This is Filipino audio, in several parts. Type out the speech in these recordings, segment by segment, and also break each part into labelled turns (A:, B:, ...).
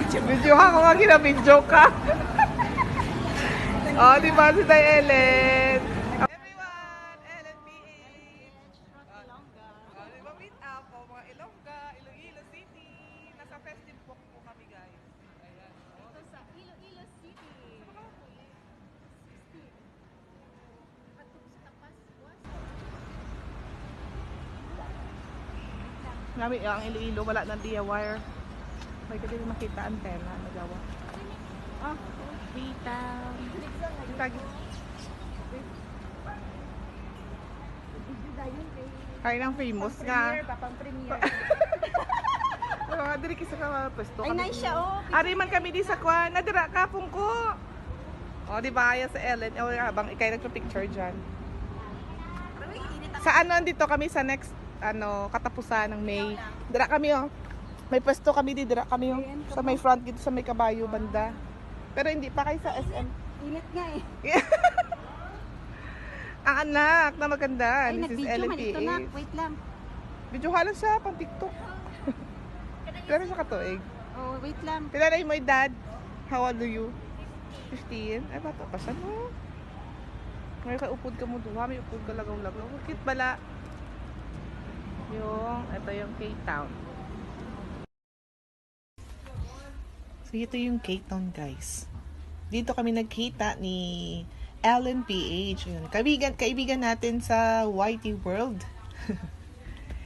A: Video ka kung nga video ka. Oh, di ba si Day Ellen? Everyone, Ellen PH. Oh, di ba meet up po mga Ilongga, Iloilo City. Nasa festive walk po kami guys. Ayan.
B: Ito sa Iloilo City. Ato sa tapas was.
A: Nami ang Iloilo, wala nang dia wire. May kasi makita antena nagawa. Ah, kita. Kaya nang famous nga.
B: Papang premier.
A: Diri kisa ka pwesto.
B: Ay, nice siya, oh.
A: Ari man kami di sa kwan. Nadira ka pong ko. O, di ba kaya sa Ellen? O, habang ikay nagpa-picture dyan. Sa ano, dito kami sa next katapusan ng May. Dira kami, oh. May pwesto kami dira kami, oh. Sa may front dito sa may kabayo banda. Pero hindi pa kayo sa SM.
B: Init nga eh.
A: Ang anak na maganda.
B: Ay,
A: This is
B: nag-video
A: Ellen
B: man ito na.
A: PH.
B: Wait lang.
A: Video halos siya pang TikTok. Pero siya katuig.
B: Oh, wait lang.
A: Kilala mo yung dad? How old are you? 15? Ay, bata pa siya, no? Ngayon ka upod ka mo doon. May upod ka lagaw-lagaw. Bakit bala? Ito yung K-Town. So, ito yung K-Town, guys. Dito kami nagkita ni Ellen PH. Yun. Kaibigan natin sa YT World.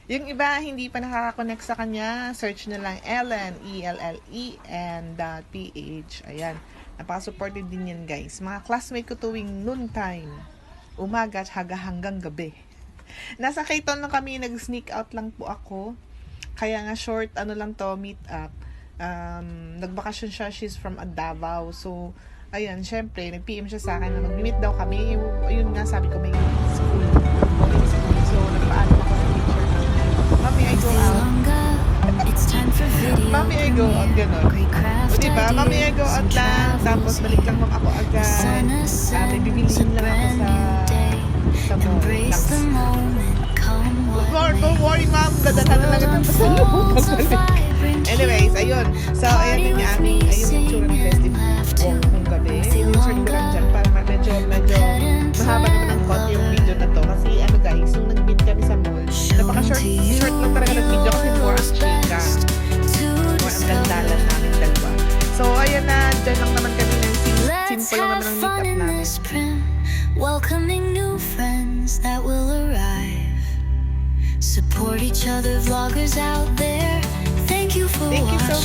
A: Yung iba, hindi pa nakaka-connect sa kanya. Search na lang Ellen, ELLEN .PH. Ayan. Napaka-supportive din yan, guys. Mga classmate ko tuwing noontime. Umaga at hanggang gabi. Nasa K-Town lang kami. Nag-sneak out lang po ako. Kaya nga short, lang to, meet up. Nagbakasyon siya. She's from Davao. So, ayan, syempre, nag-PM siya sa akin na mag-meet daw kami. Ayun nga, sabi ko, may school. So, nagpaalam ako sa teacher. Mami, I go out. Mami, I go out, gano'n. O, diba? Mami, I go out lang. Tapos, balik lang ako agad. May bibilihin lang ako sa mall. Don't worry, ma'am. Dadala na lang ito sa Anyways, ayun. So, ayan yun yung aming, ayun yung tsura ng festival. Kung gabi. Insert ko lang dyan para medyo mahaba naman ng konti yung video na to. Kasi ano guys, nung nag-meet kami sa mall, napaka-short lang talaga ng video kasi more ang chika. More ang gandalan namin dalawa. So, ayan na. Dyan lang naman kami ng simple lang naman ang meet-up namin.
C: Welcoming new friends that will arrive. Support each other, vloggers out there. Thank you so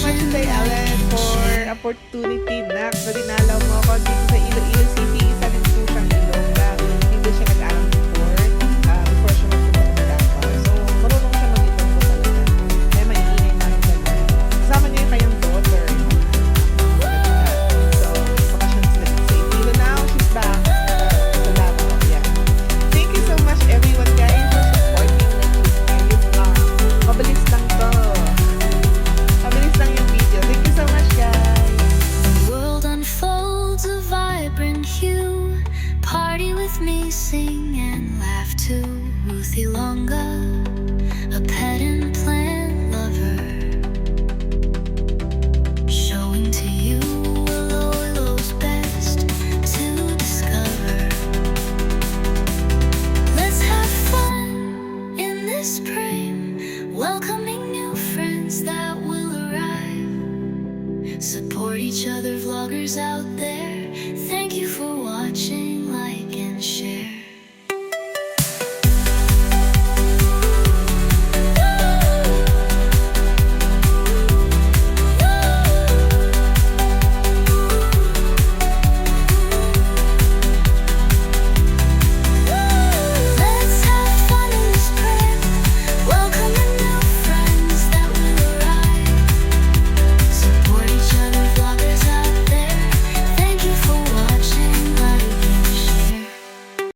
C: much,
A: Day Ellen, for opportunity na dinalaw mo ako dito sa Iloilo City. Isa din po siyang Ilongga. Hindi siya nag-aral before siya magpunta sa Davao. So, marunong siya mag-Ilonggo talaga. Kaya maiingay namin talaga. Kasama niya yung kayang daughter. So, bakasyon sila sa Iloilo now. She's back sa Davao. Yeah. Thank you so much everyone guys for supporting my vlog. Mabilis lang to. Mabilis lang yung video. Thank you so much, guys.
C: The world unfolds a vibrant hue. Party with me, sing and laugh too. Ruth Ilongga, a pet and plant lover. Showing to you Iloilo's best to discover. Let's have fun in this frame. Welcoming new friends that will arrive. Support each other, vloggers out there. Thank you for watching, like and share.